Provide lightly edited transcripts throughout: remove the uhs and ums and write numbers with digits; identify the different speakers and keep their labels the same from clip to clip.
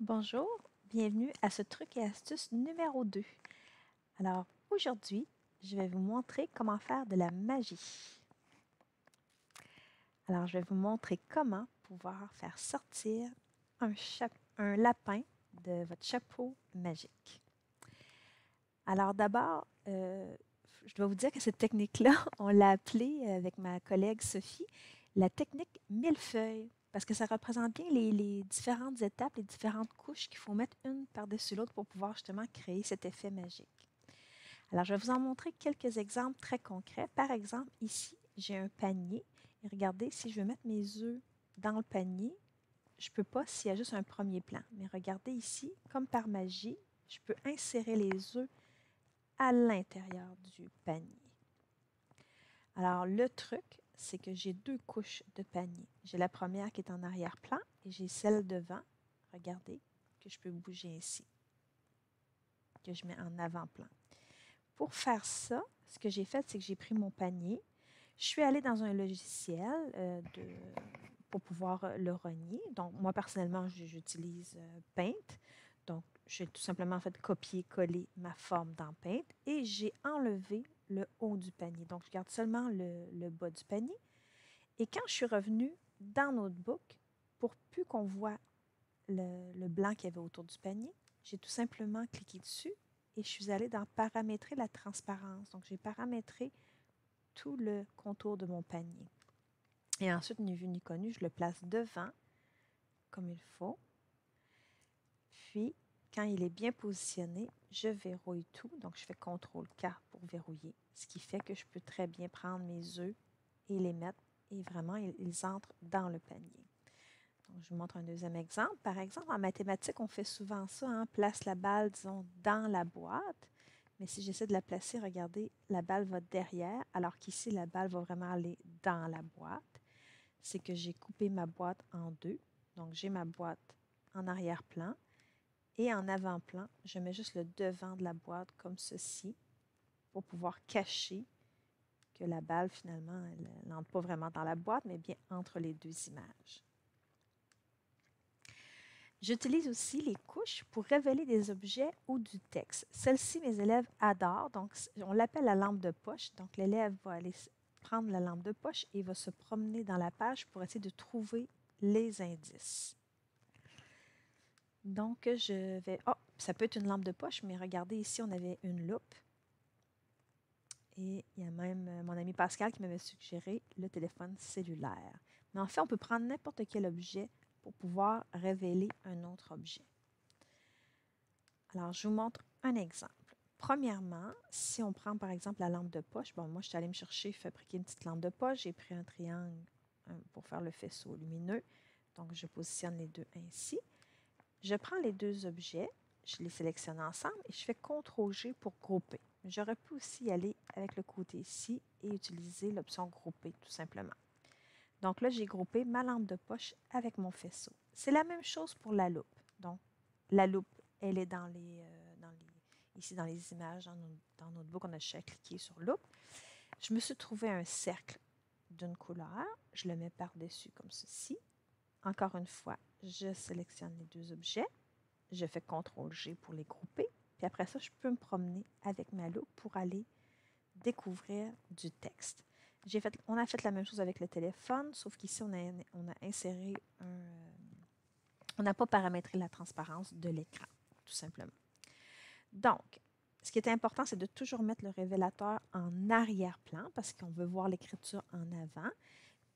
Speaker 1: Bonjour, bienvenue à ce truc et astuce numéro 2. Alors, aujourd'hui, je vais vous montrer comment faire de la magie. Alors, je vais vous montrer comment pouvoir faire sortir un lapin de votre chapeau magique. Alors, d'abord, je dois vous dire que cette technique-là, on l'a appelée avec ma collègue Sophie, la technique millefeuille, parce que ça représente bien les différentes étapes, les différentes couches qu'il faut mettre une par-dessus l'autre pour pouvoir justement créer cet effet magique. Alors, je vais vous en montrer quelques exemples très concrets. Par exemple, ici, j'ai un panier. Et regardez, si je veux mettre mes œufs dans le panier, je ne peux pas s'il y a juste un premier plan. Mais regardez ici, comme par magie, je peux insérer les œufs à l'intérieur du panier. Alors, le truc, c'est que j'ai deux couches de panier. J'ai la première qui est en arrière-plan et j'ai celle devant, regardez, que je peux bouger ainsi, que je mets en avant-plan. Pour faire ça, ce que j'ai fait, c'est que j'ai pris mon panier, je suis allée dans un logiciel pour pouvoir le rogner. Donc, moi, personnellement, j'utilise Paint. Donc, j'ai tout simplement fait copier-coller ma forme dans Paint et j'ai enlevé le haut du panier. Donc, je garde seulement le bas du panier. Et quand je suis revenue dans Notebook, pour plus qu'on voit le blanc qu'il y avait autour du panier, j'ai tout simplement cliqué dessus et je suis allée dans paramétrer la transparence. Donc, j'ai paramétré tout le contour de mon panier. Et ensuite, ni vu ni connu, je le place devant comme il faut. Puis, quand il est bien positionné, je verrouille tout. Donc, je fais CTRL-K pour verrouiller, ce qui fait que je peux très bien prendre mes œufs et les mettre, et vraiment, ils entrent dans le panier. Donc, je vous montre un deuxième exemple. Par exemple, en mathématiques, on fait souvent ça, hein, place la balle, disons, dans la boîte. Mais si j'essaie de la placer, regardez, la balle va derrière, alors qu'ici, la balle va vraiment aller dans la boîte. C'est que j'ai coupé ma boîte en deux. Donc, j'ai ma boîte en arrière-plan et en avant-plan, je mets juste le devant de la boîte comme ceci pour pouvoir cacher que la balle, finalement, elle n'entre pas vraiment dans la boîte, mais bien entre les deux images. J'utilise aussi les couches pour révéler des objets ou du texte. Celle-ci, mes élèves adorent. Donc, on l'appelle la lampe de poche. Donc, l'élève va aller prendre la lampe de poche et va se promener dans la page pour essayer de trouver les indices. Donc, je vais... Oh, ça peut être une lampe de poche, mais regardez ici, on avait une loupe. Et il y a même mon ami Pascal qui m'avait suggéré le téléphone cellulaire. Mais en fait, on peut prendre n'importe quel objet pour pouvoir révéler un autre objet. Alors, je vous montre un exemple. Premièrement, si on prend par exemple la lampe de poche, bon, moi je suis allée me chercher, fabriquer une petite lampe de poche, j'ai pris un triangle pour faire le faisceau lumineux. Donc, je positionne les deux ainsi. Je prends les deux objets, je les sélectionne ensemble et je fais CTRL-G pour grouper. J'aurais pu aussi y aller avec le côté ici et utiliser l'option grouper tout simplement. Donc là, j'ai groupé ma lampe de poche avec mon faisceau. C'est la même chose pour la loupe. Donc, la loupe, elle est ici dans les images, dans Notebook, on a juste à cliquer sur loupe. Je me suis trouvé un cercle d'une couleur. Je le mets par-dessus comme ceci. Encore une fois, je sélectionne les deux objets. Je fais CTRL-G pour les grouper. Puis après ça, je peux me promener avec ma loupe pour aller découvrir du texte. On a fait la même chose avec le téléphone, sauf qu'ici, on a inséré on n'a pas paramétré la transparence de l'écran, tout simplement. Donc, ce qui est important, c'est de toujours mettre le révélateur en arrière-plan parce qu'on veut voir l'écriture en avant.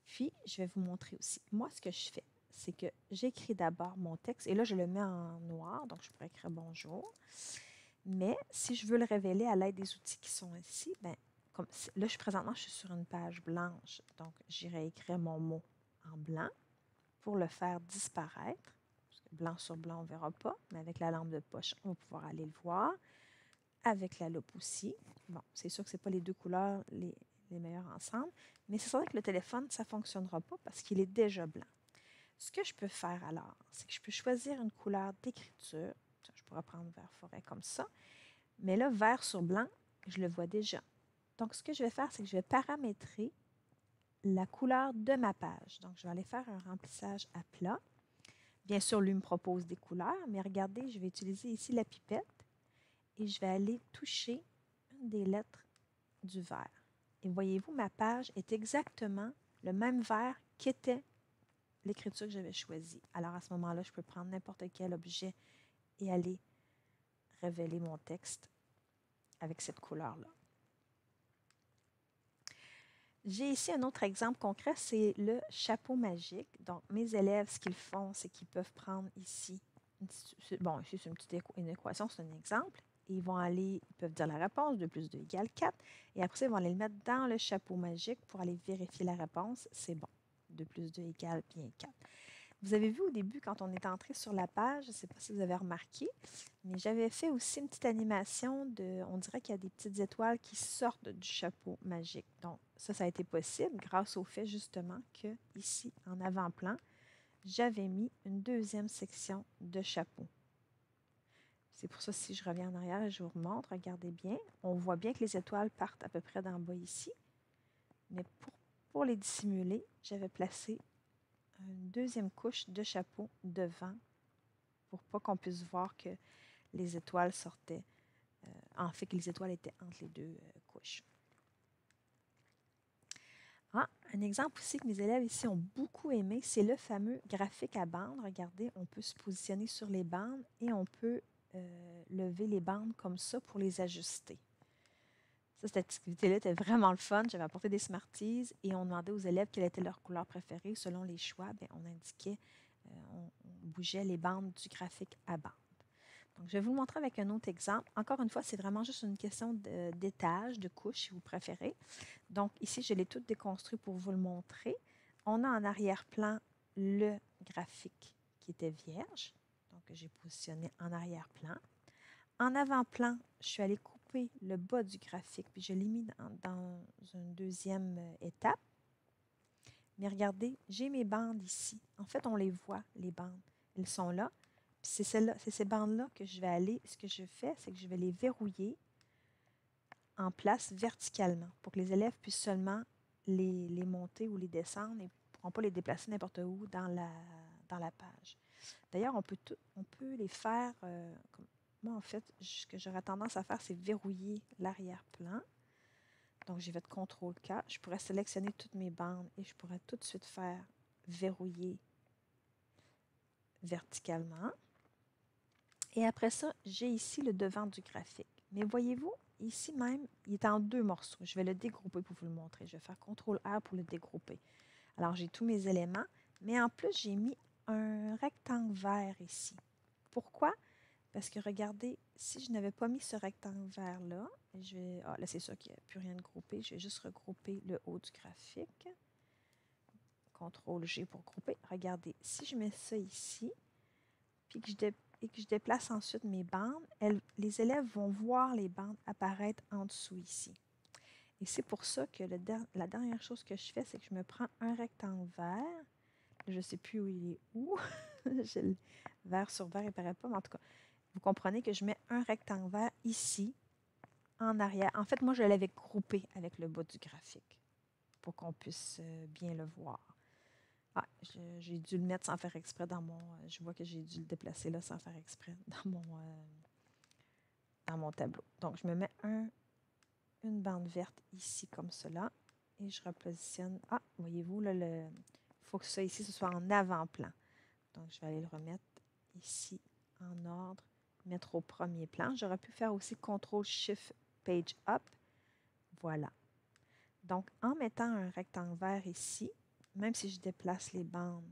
Speaker 1: Puis, je vais vous montrer aussi. Moi, ce que je fais, c'est que j'écris d'abord mon texte et là, je le mets en noir, donc je pourrais écrire bonjour. Mais si je veux le révéler à l'aide des outils qui sont ici, ben, comme là, présentement, je suis sur une page blanche, donc j'irai écrire mon mot en blanc pour le faire disparaître. Parce que blanc sur blanc, on ne verra pas, mais avec la lampe de poche, on va pouvoir aller le voir. Avec la loupe aussi. Bon, c'est sûr que ce n'est pas les deux couleurs les meilleures ensemble, mais c'est vrai que le téléphone, ça ne fonctionnera pas parce qu'il est déjà blanc. Ce que je peux faire alors, c'est que je peux choisir une couleur d'écriture. Je pourrais prendre vert forêt comme ça. Mais là, vert sur blanc, je le vois déjà. Donc, ce que je vais faire, c'est que je vais paramétrer la couleur de ma page. Donc, je vais aller faire un remplissage à plat. Bien sûr, lui me propose des couleurs, mais regardez, je vais utiliser ici la pipette et je vais aller toucher une des lettres du vert. Et voyez-vous, ma page est exactement le même vert qu'était l'écriture que j'avais choisie. Alors à ce moment-là, je peux prendre n'importe quel objet et aller révéler mon texte avec cette couleur-là. J'ai ici un autre exemple concret, c'est le chapeau magique. Donc, mes élèves, ce qu'ils font, c'est qu'ils peuvent prendre ici, bon, ici c'est une équation, c'est un exemple, et ils peuvent dire la réponse, 2 plus 2 égale 4, et après ça, ils vont aller le mettre dans le chapeau magique pour aller vérifier la réponse. C'est bon, 2 plus 2 égale bien 4. Vous avez vu au début, quand on est entré sur la page, je ne sais pas si vous avez remarqué, mais j'avais fait aussi une petite animation on dirait qu'il y a des petites étoiles qui sortent du chapeau magique. Donc, ça a été possible grâce au fait justement que ici, en avant-plan, j'avais mis une deuxième section de chapeau. C'est pour ça, si je reviens en arrière et je vous remontre, regardez bien, on voit bien que les étoiles partent à peu près d'en bas ici, mais pour les dissimuler, j'avais placé une deuxième couche de chapeau devant pour pas qu'on puisse voir que les étoiles sortaient. En fait, que les étoiles étaient entre les deux couches. Un exemple aussi que mes élèves ici ont beaucoup aimé, c'est le fameux graphique à bandes. Regardez, on peut se positionner sur les bandes et on peut lever les bandes comme ça pour les ajuster. Cette activité-là était vraiment le fun. J'avais apporté des Smarties et on demandait aux élèves quelle était leur couleur préférée. Selon les choix, bien, on indiquait, on bougeait les bandes du graphique à bandes. Donc, je vais vous le montrer avec un autre exemple. Encore une fois, c'est vraiment juste une question d'étage, de couche, si vous préférez. Donc, ici, je l'ai tout déconstruit pour vous le montrer. On a en arrière-plan le graphique qui était vierge. Donc, j'ai positionné en arrière-plan. En avant-plan, je suis allée couper le bas du graphique, puis je l'ai mis dans une deuxième étape. Mais regardez, j'ai mes bandes ici. En fait, on les voit, les bandes. Elles sont là. Puis c'est ces bandes-là que je vais aller. Ce que je fais, c'est que je vais les verrouiller en place verticalement pour que les élèves puissent seulement les monter ou les descendre et ne pourront pas les déplacer n'importe où dans la page. D'ailleurs, on peut les faire comme moi, en fait, ce que j'aurais tendance à faire, c'est verrouiller l'arrière-plan. Donc, j'ai fait CTRL-K. Je pourrais sélectionner toutes mes bandes et je pourrais tout de suite faire verrouiller verticalement. Et après ça, j'ai ici le devant du graphique. Mais voyez-vous, ici même, il est en 2 morceaux. Je vais le dégrouper pour vous le montrer. Je vais faire CTRL-R pour le dégrouper. Alors, j'ai tous mes éléments, mais en plus, j'ai mis un rectangle vert ici. Pourquoi? Parce que regardez, si je n'avais pas mis ce rectangle vert-là, là, c'est sûr qu'il n'y a plus rien de groupé. Je vais juste regrouper le haut du graphique. CTRL-G pour grouper. Regardez, si je mets ça ici, puis que je déplace ensuite mes bandes, les élèves vont voir les bandes apparaître en dessous ici. Et c'est pour ça que la dernière chose que je fais, c'est que je me prends un rectangle vert. Je ne sais plus où il est où. Vert sur vert, il ne paraît pas, mais en tout cas, vous comprenez que je mets un rectangle vert ici, en arrière. En fait, moi, je l'avais groupé avec le bas du graphique pour qu'on puisse bien le voir. J'ai dû le mettre sans faire exprès dans mon... je vois que j'ai dû le déplacer là sans faire exprès dans mon tableau. Donc, je me mets une bande verte ici comme cela et je repositionne. Voyez-vous, là, il faut que ça ici, ce soit en avant-plan. Donc, je vais aller le remettre ici en ordre, mettre au premier plan. J'aurais pu faire aussi CTRL-SHIFT-Page Up. Voilà. Donc, en mettant un rectangle vert ici, même si je déplace les bandes,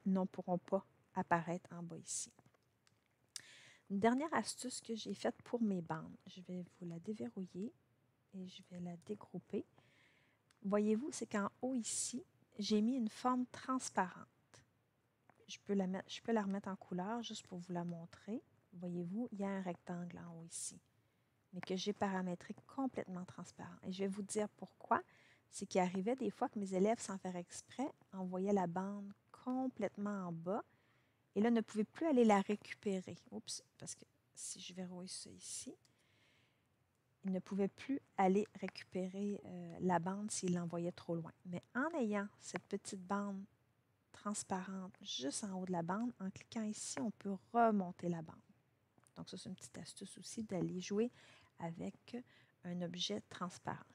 Speaker 1: ils ne pourront pas apparaître en bas ici. Une dernière astuce que j'ai faite pour mes bandes, je vais vous la déverrouiller et je vais la dégrouper. Voyez-vous, c'est qu'en haut ici, j'ai mis une forme transparente. Je peux la remettre en couleur juste pour vous la montrer. Voyez-vous, il y a un rectangle en haut ici, mais que j'ai paramétré complètement transparent. Et je vais vous dire pourquoi. C'est qu'il arrivait des fois que mes élèves, sans faire exprès, envoyaient la bande complètement en bas et là, ne pouvaient plus aller la récupérer. Oups, parce que si je verrouille ça ici, ils ne pouvaient plus aller récupérer la bande s'ils l'envoyaient trop loin. Mais en ayant cette petite bande transparente juste en haut de la bande. En cliquant ici, on peut remonter la bande. Donc ça, c'est une petite astuce aussi d'aller jouer avec un objet transparent.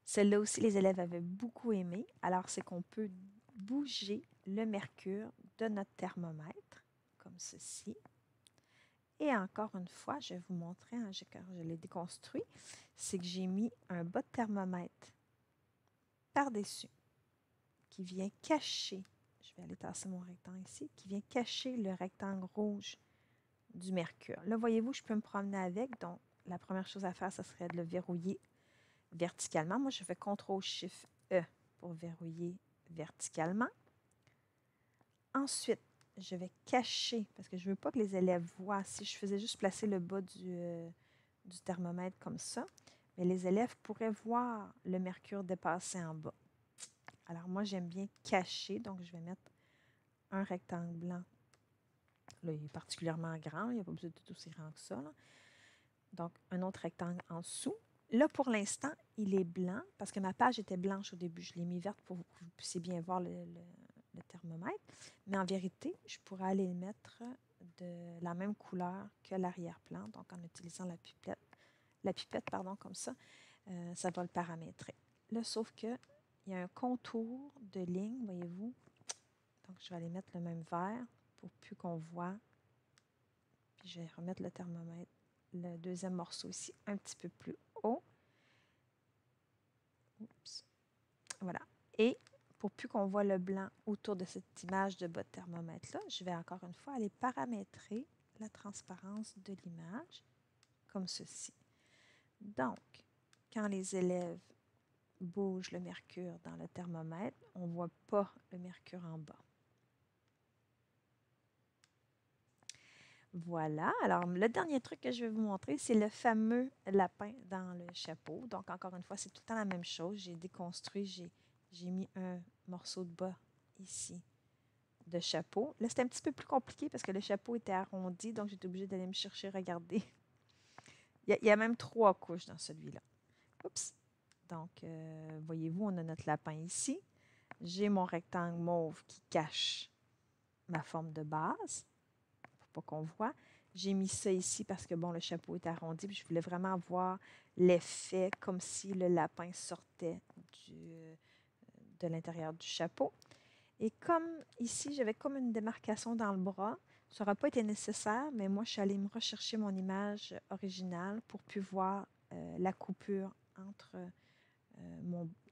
Speaker 1: Celle-là aussi, les élèves avaient beaucoup aimé. Alors, c'est qu'on peut bouger le mercure de notre thermomètre, comme ceci. Et encore une fois, je vais vous montrer, quand je l'ai déconstruit, c'est que j'ai mis un bas de thermomètre par-dessus qui vient cacher, je vais aller tasser mon rectangle ici, qui vient cacher le rectangle rouge du mercure. Là, voyez-vous, je peux me promener avec. Donc, la première chose à faire, ce serait de le verrouiller verticalement. Moi, je fais CTRL-SHIFT-E pour verrouiller verticalement. Ensuite, je vais cacher, parce que je ne veux pas que les élèves voient. Si je faisais juste placer le bas du thermomètre comme ça, mais les élèves pourraient voir le mercure dépasser en bas. Alors moi, j'aime bien cacher, donc je vais mettre un rectangle blanc. Là, il est particulièrement grand, il n'y a pas besoin d'être aussi grand que ça, là. Donc, un autre rectangle en dessous. Là, pour l'instant, il est blanc, parce que ma page était blanche au début. Je l'ai mis verte pour que vous puissiez bien voir le thermomètre. Mais en vérité, je pourrais aller le mettre de la même couleur que l'arrière-plan, donc en utilisant la pipette, comme ça, ça va le paramétrer. Là, sauf que il y a un contour de ligne, voyez-vous. Donc, je vais aller mettre le même vert pour plus qu'on voit. Puis, je vais remettre le thermomètre, le deuxième morceau ici, un petit peu plus haut. Oups. Voilà. Et pour plus qu'on voit le blanc autour de cette image de bas de thermomètre-là, je vais encore une fois aller paramétrer la transparence de l'image, comme ceci. Donc, quand les élèves bougent le mercure dans le thermomètre, on ne voit pas le mercure en bas. Voilà. Alors, le dernier truc que je vais vous montrer, c'est le fameux lapin dans le chapeau. Donc, encore une fois, c'est tout le temps la même chose. J'ai déconstruit, j'ai mis un morceau de bas ici de chapeau. Là, c'était un petit peu plus compliqué parce que le chapeau était arrondi, donc j'étais obligée d'aller me chercher, regarder. Il y a même 3 couches dans celui-là. Oups! Donc, voyez-vous, on a notre lapin ici. J'ai mon rectangle mauve qui cache ma forme de base, pour pas qu'on voit. J'ai mis ça ici parce que, bon, le chapeau est arrondi, puis je voulais vraiment voir l'effet comme si le lapin sortait de l'intérieur du chapeau. Et comme ici, j'avais comme une démarcation dans le bras, ça n'aurait pas été nécessaire, mais moi, je suis allée me rechercher mon image originale pour plus voir la coupure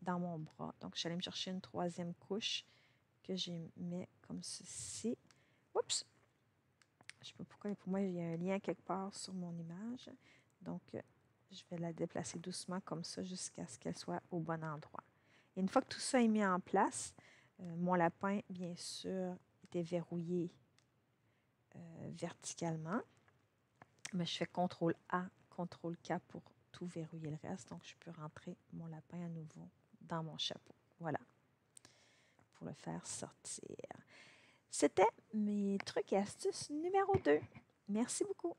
Speaker 1: dans mon bras. Donc, je suis allée me chercher une 3e couche que j'ai mis comme ceci. Oups! Je ne sais pas pourquoi, pour moi, il y a un lien quelque part sur mon image. Donc, je vais la déplacer doucement comme ça jusqu'à ce qu'elle soit au bon endroit. Et une fois que tout ça est mis en place, mon lapin, bien sûr, était verrouillé verticalement. Mais je fais CTRL-A, CTRL-K pour tout verrouiller le reste. Donc, je peux rentrer mon lapin à nouveau dans mon chapeau. Voilà, pour le faire sortir. C'était mes trucs et astuces numéro 2. Merci beaucoup.